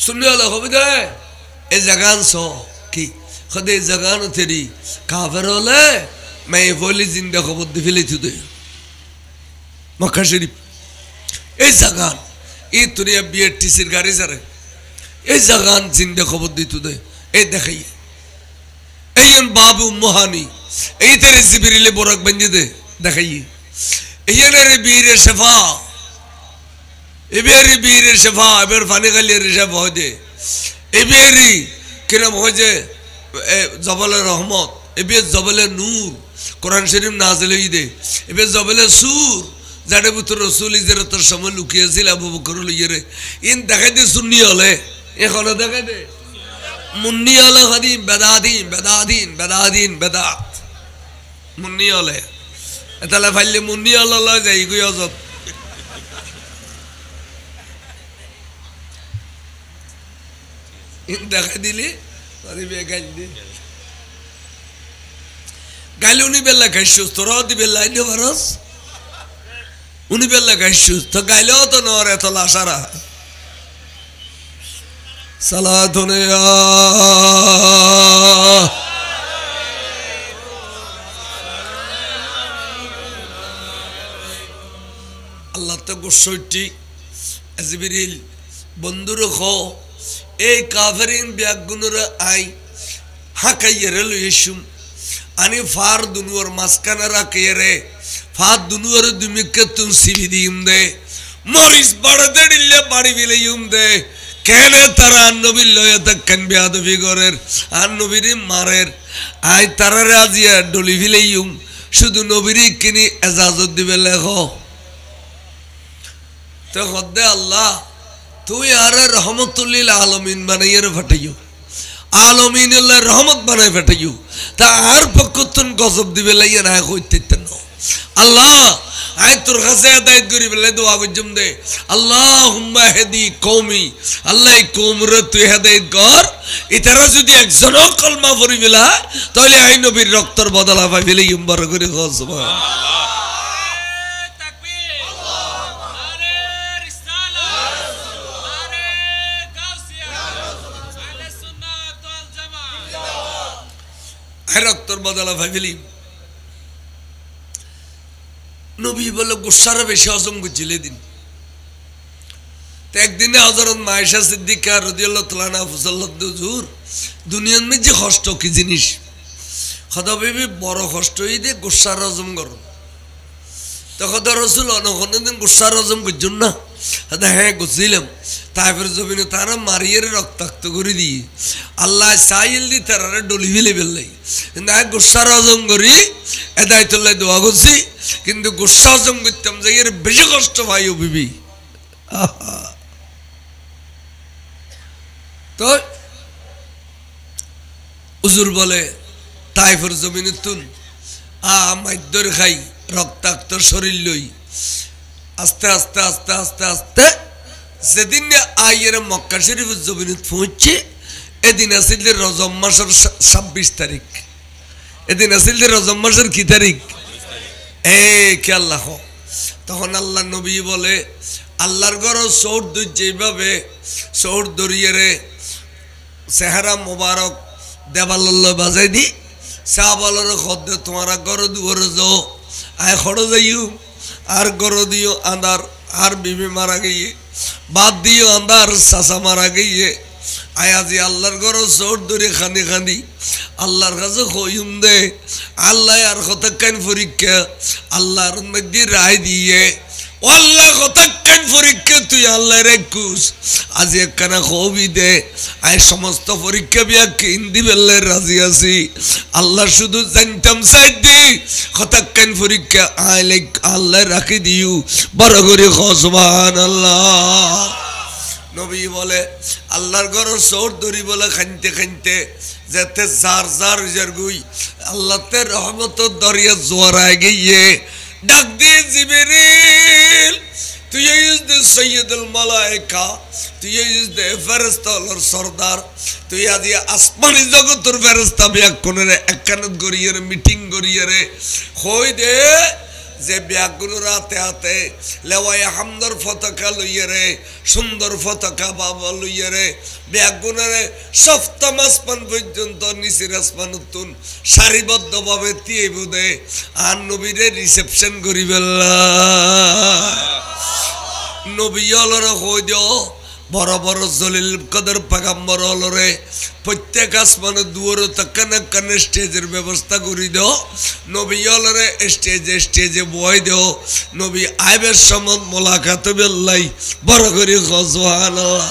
सुनने वाला हो बिदा ए जगान सो की खुदे जगान तेरी काफिर होले मैं बोली जिंदा को बुद्ध फिले तुदे मक्का शरीफ ए जगान ये तुने अब बीएटी सिरगारी सरे ए जगान जिंदा को बुद्ध तुदे ए देखिए ए यन बाबू मुहानी ए तेरे जिबिरिले बोरक बंजे दे देखिए ए यन रे बीर शफा इबेरी बीर शफा इबर फाने का लिए रिशब हो जे इबेरी किरम हो जे जबल रहमत इबे जबल नूर कुरान शरीफ नाज़िल हुई दे इबे जबल सूर जाने बुतर रसूल इज़र तर शमल लुकिया ज़िल अबू बकर लिये रे इन दखे दे सुन्नी वाले ये खाना दखे दे मुन्नी वाला खदी बेदादीन बेदादीन बेदादीन बेदात मुन्नी वाले इतला फाइले मुन्नी वाला ला जाए कोई आज़ाद इन दखे दिले अरे बेगाल दे गाले उन्हीं बेल्ला कैशुस तो रात बेल्ला इन्हें वरस उन्हीं बेल्ला कैशुस तो गाले हो तो नौरे तो लाशारा सलातुने अल्लाह तो गुस्सोटी अज़बिरिल बंदूर खो एक काफिरीन ब्यागुनर आई हाँ कहीं रेलू यशुम अनि फार दुनुवर मस्कनरा केरे फार दुनुवर दुमिकतुन सिविदीम दे मोरिस बड़े डिल्ले बड़ी विलेयुम दे कहने तरह अन्नबिल्लो या तक कन्बियाद फिगोरेर अन्नबिरी मारेर आई तरह राजिया डोली विलेयुम शुद्ध नबिरी किनी एजाज़त दिवेले हो तो खुदे अल्लाह तू यार रहमतुल्लिल आलमीन बनाये रे फटियो आलमीन अल्लाह रहमत बनाये फटियो ता हर पकुतन गज़ब दिवेले ये ना कोई तितनो अल्लाह आये तुरख़से अदायत गुरी बेले दुआ गुजम दे अल्लाहुम्मा हदी कौमी अल्लाह कौम रतु हदायत कर इतना जुदी एक जनो कलमा फरी बेला तो ले आई नबी रक्तर बदला पाई बेले युम्बर गुरी ख़ासमा रक्तर बदला फैमिली नबी बोले गुस्सा रे बेशे आज़म को जिले दिन तो एक दिन हज़रत मायशा सिद्दीक़ा रज़ियल्लाहु तआला अन्हा फज़लत हुज़ूर दुनिया में जो कष्ट की जिनिस खुदा बेबी बड़ा कष्ट ही दे गुस्सा रे आज़म करो तो खुदा रसूल अनहोने दिन गुस्सा रे आज़म को जुन्ना हदा है गुस्सिलम ताफ़िर ज़मीन तारा मारियर रक्तक्त करी दी अल्लाह साइल दी तरह डोली विले बिल्लाई इंदा गुस्सा राज़म करी एदायतुल्लाह दुआ गुस्सी किंतु गुस्सा राज़म गुत्तम ज़ायर बिजु कष्ट भाइयों बीबी तो उज़ुर बोले ताफ़िर ज़मीन तुन माइदर खाई रक्तक्त शरीर लोई आस्ते आस्ते आस्ते आस्ते आस्ते যেদিন আয়ের মক্কা শরীফ জমিনে পৌঁছে এদিন আছিল রজব মাসের 26 তারিখ এদিন আছিল রজব মাসের কি তারিখ এ কি আল্লাহ তখন আল্লাহ নবী বলে আল্লাহর ঘর সৌর দুই যেভাবে সৌর দরিয়ারে চেহারা মোবারক দেবালল্ল বাজাই দি সাহাবালর খদ্দে তোমারা ঘর দুয়ারে যাও আয় খড় যাইও আর ঘর দিও আন্দার আর বিবি মারা গিয়ে बात दियो अंदर सासा मारा गई है आया जी अल्लाह करो सोट दूरी खानी खानी अल्लाह का खोयुम दे अल्लाह यार खोतक्कन फरिक्के अल्लाह रंदी राय दिए अल्लाह खोतक्कन फरिक्के तू अल्लाह रे कुछ आज एक कना खोबी दे आये समस्त फरिक्के भी आके इंदी बेल्ले राजी आसी अल्लाह शुद्ध जंतम साइडी खोतक्कन फरिक्के आये लेक अल्लाह रखी दियो बरगुरी खुशबान अल्लाह नबी बोले अल्लाह करो सोट दूरी बोले खंते खंते जैसे जार जार जरगुई अल्लाह ते रहमत दरिया जोर आ गई है डक दे जिब्रील तू ये इस दे सैयदुल मलाइका तू ये इस दे फरिश्ता और सरदार तू ये आदि आसमानी जगत और फरिश्ता भी अक्कोने रे एकनत गोरिये रे मीटिंग गोरिये रे खोई दे যে ব্যাগুনের হাতে হাতে লেওয়ায় হামদর পতাকা লইয়ে রে সুন্দর পতাকা বাবা লইয়ে রে ব্যাগুনের সপ্তম আসমান পর্যন্ত নিচের আসমান তুন সারিবদ্ধভাবে দিয়ে বোধে আর নবীরে রিসেপশন করি বেলা নবী অলরে হই দিও বড় বড় জলিল কদর পেগম্বর অলরে প্রত্যেক আসমানের দুয়ারে তখন কানে স্টেজের ব্যবস্থা করি দাও নবী অলরে স্টেজে স্টেজে বয় দাও নবী আইবের সময় মোলাকাত বেল্লাই বড় করে সুবহানাল্লাহ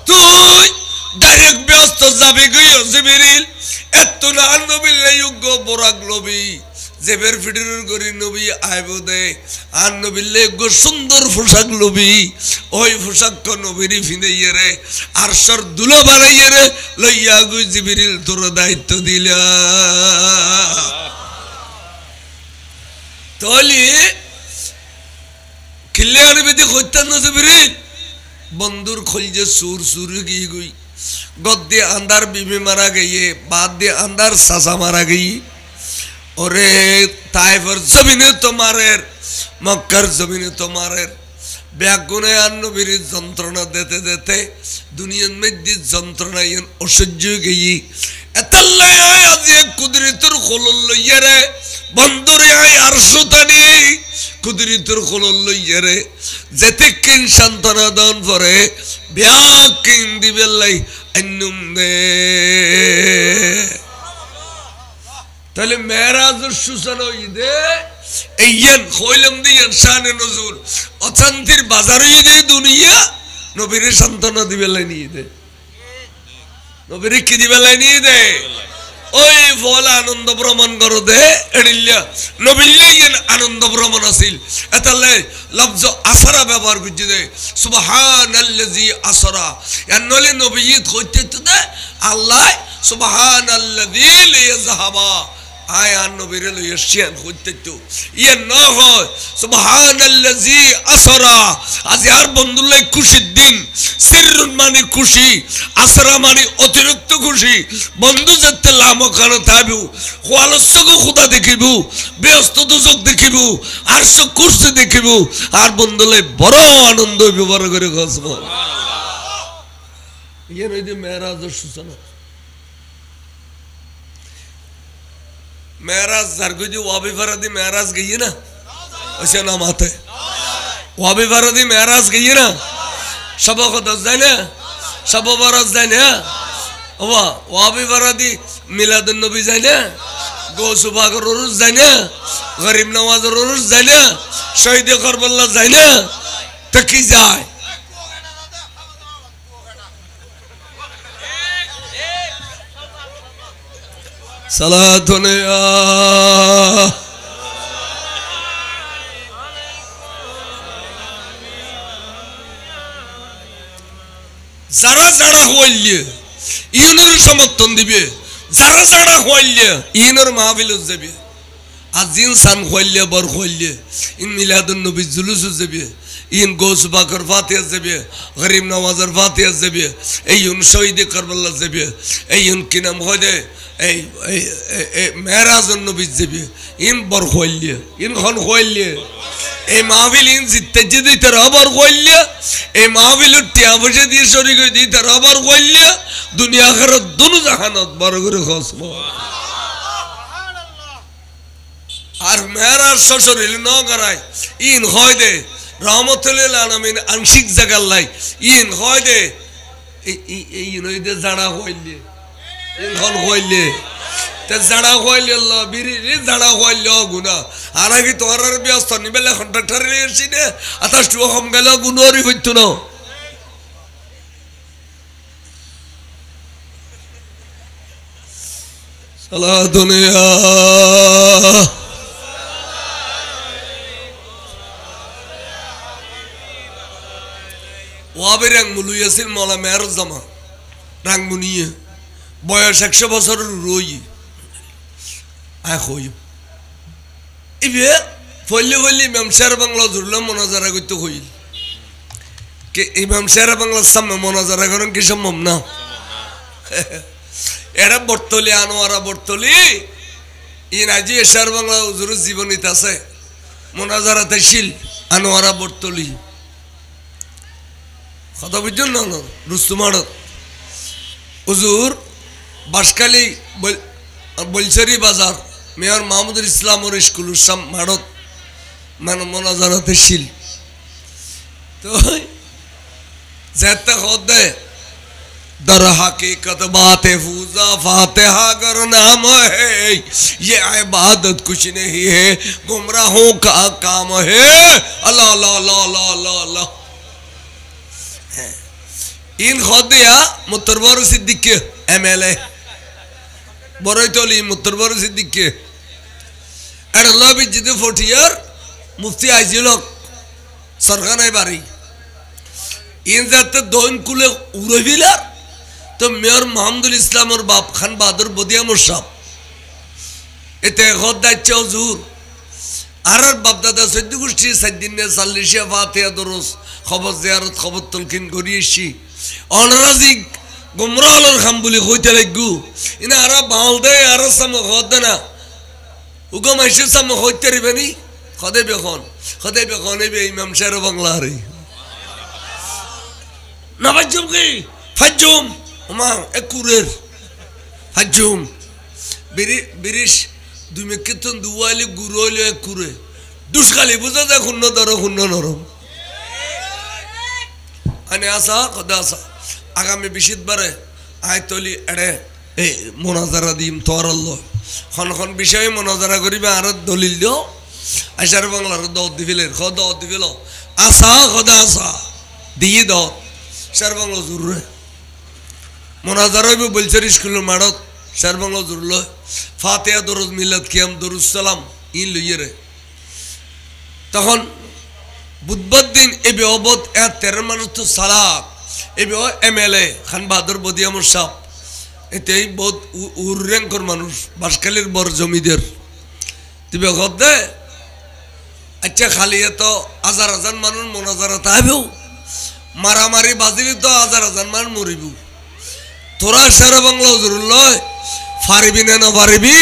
তুই ডাইরেক্ট ব্যস্ত যাবে গিয়ে জিবরিল এত না নবীর যোগ্য বরাক নবী জেবের ফিডির করি নবী আইব দে আর নবীর যোগ্য সুন্দর পোশাক নবী ওই পোশাক নবীরই ফিনাইয়ে রে আর সর দুলো বানাইয়ে রে লইয়া গই জিবরিল তোর দায়িত্ব দিলা তলি কিল্লার বেদি কইতান না জিবরিল বন্ধুর খলজে সুর সুর গই গই গদ্দে আন্দার বিবি মারা গইয়ে বাদ দে আন্দার সাসা মারা গই ওরে তাইফের জমিনে তোমারের মক্কার জমিনে তোমারের ব্যাগুনে আর নবীর যন্ত্রণা দিতে দিতে দুনিয়ার মধ্যে যন্ত্রণা অসহ্য গেই এতাল্লাই আজ কুদরতের খোলল লইয়া রে বন্ধুরে আর সুতানি কুদরতের খোলল লইয়া রে যেতে কিন সান্ত্বনা দান পরে ব্যাকিন দিবেলাই আন্নুম দে তাহলে মেরাজের সূচনা ঈদে এইয়ান কইলাম দিয়ান শানে নজুল অশান্তির বাজার ঈদে দুনিয়া নবীর সান্ত্বনা দিবেলাই নিয়ে দে নবীর কি দিবেলাই নিয়ে দে ওই ফল আনন্দ ভ্রমণ করো দে এড়িল্লা নবীর আনন্দ ভ্রমণ আসিল এতালে লফজ আসরা ব্যবহার করছে দে সুবহানাল্লাযী আসরা এনলে নবী কইতে দে আল্লাহ সুবহানাল্লাযী লিয়াযহাবা আয়ান নবীরে লইয়া শিয়ান কইতে তো ইয়ে না হয় সুবহানাল্লাযী আসরা আজ আর বন্ধুল্লাহ খুশির দিন সিররুন মানে খুশি আসরা মানে অতিরিক্ত খুশি বন্ধু যেতে লামকান থাকবো খোয়ালস্যকে খুদা দেখিব ব্যস্ত দুজক দেখিব আর সব কুর্সি দেখিব আর বন্ধুল্লাহ বড় আনন্দ ব্যবহার করে গসব ইয়ে নইতে মেরাজের সূচনা মেরাজ জারগুজি ওয়াবি ফরাদি মেরাজ গई ना ऐसे नाम आते ওয়াবি ফরাদি মেরাজ গई ना सब को दस जाए ना सब बरस जाए ना ওয়াবি ফরাদি মিলাদুন নবী যায় না গৌসুবাগর উরুস যায় না গরিব নওয়াজের উরুস যায় না শহীদ কারবালা যায় না তো কি যায় সালাতুন যারা যারা হইলে ইউনের সমর্থন দিবে যারা যারা হইলে ইউনের মাহফিল যাবে আর জিন সান হইলে বর হইলে ইন মিলাদুন নবী জুলুস যাবে ইন গৌস বাকর ফাতিহা যাবে গরিব নওয়াজের ফাতিহা যাবে এই ইন শহীদ কারবালা যাবে এই ইন কি নাম হয় এই মেরাজুন নবী যাবে ইন বর হইলে ইন খন হইলে এই মাহফিল ইন জিততে দিতে রবার হইলে এই মাহফিল টিয়া বসে দিয়ে শরীক দিতে রবার হইলে দুনিয়া আখিরাত দুনো জাহানত বড় করে খসব আর মেরাজ শ্বশুর ন করায় ইন হয় দে রহমতুল আলামিন আংশিক জায়গার লাই ইন হয় দে এই নইদে জানা হইলে ইন হল হইলে তে জানা হইলে আল্লাহ বিরি জানা হইলে গুনাহ আর কি তোর ব্যস্ত নিবেলে কন্ট্রাক্টর এসি দে আতাশ টু কম গেল গুনরি হইতো না সালা দুনিয়া ওয়াবে রাংমুলু ইয়াসিন মওলা মেহরুজ জামা রাংমুনিয়ে বয়স 100 বছরের রই আয় হই ইবে ফলে ফলে ইমাম শের বাংলা জুরলাম মুনাজারা করতে হইল কে ইমাম শের বাংলার সামনে মুনাজারা করেন কি সম্ভব না এরা বর্তলি আনোয়ারা বর্তলি ইন আজি শের বাংলা হুজুরের জীবনীতে আছে মোনাজারাতে শিল আনোয়ারা বর্তলি কথা বুঝছেন না রুস্তুমারত হুজুর বাসকালী বলছারি বাজার মেয়র মাহমুদুল ইসলামর স্কুল উসাম মারত মানে মোনাজারাতে শিল তো যেতে হদে در حقیقت بات فوزا فاتحہ گر نام ہے یہ عبادت کچھ نہیں ہے گمراہوں کا کام ہے اللہ اللہ اللہ اللہ اللہ اللہ این خود دیا متربار صدیق کے MLA بروی تولی متربار صدیق کے اور اللہ بھی جدی فوٹیار مفتی آئیزی لوگ سرخانہ باری این ذات دوئن کلے اورویلار تو মেয়র মাহমুদুল ইসলামের বাপ খান বাহাদুর বদিয়ামুর সাহেব এতে খোদ দাচ্ছে হুজুর আর বাপ দাদা সৈদ্য গোষ্ঠী সাইদিনে সাল্লিশিয়া ফাতিহা দরুস খবর জিয়ারত খবর তলকিন করিয়েছি অনরাজি গুমরাহর খাম বলি কইতে লাগু ইনা আর বাউল দে আর সাম খোদ না উগম আইছে সাম কইতে রিবেনি খদে বেখন এবে ইমাম শের বাংলা রে না বাজুম কি ফাজুম ওমা একুরের হাজুম বিরিশ দুই মেকেতন দুয়ালি গুরোলে একুরে দুষ্কালি বুঝা যায় শূন্য ধর শূন্য নরম আনে আসা কদা আসা আগামী বিশিতবারে আয়তলি এড়ে এই মোনাজারা দিম তোয়ারল্লো খন বিষয়ে মোনাজারা করিবে আর দলিল দিও আইসার বাংলার দত দিবিলের খ দত দিবিল আসা কদা আসা দিয়ে দত সার বাংলা জরুরে মোনাজারা হইব বলছে স্কুলের মাঠত সার বাংলা জরুল ফাতিহা দরুদ মিলাদ কিয়াম দরুদ সালাম ইন লইয়ে রে তখন বুধবার দিন এবে অবধ 13 মানুষ তো সালাত এবে MLA খান বাহাদুর বদিয়ামুর সাহেব এতেই বহুত উর্রেঙ্কর মানুষ বাসকালীর বড় জমিদের তিবে দে আচ্ছা খালি তো হাজার হাজার মানুষ মোনাজারা তাইবেও মারামারি বাজিলি তো হাজার হাজার মানুষ মরিব তোরা সারা বাংলা জরুল পারিবি না পারিবি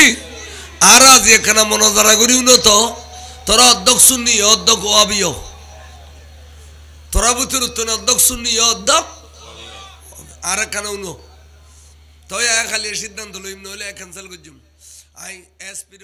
আর আজ এখানে মোনাজারা করিও না তো তোরা অধ্যক্ষ শুনি অধ্যক্ষ আবিও তোরা ভিতর অধ্যক্ষ শুনি অধ্যক্ষ আর এখানে উনো তো খালি সিদ্ধান্ত লইম নইলে ক্যান্সেল করছুম আই এসপি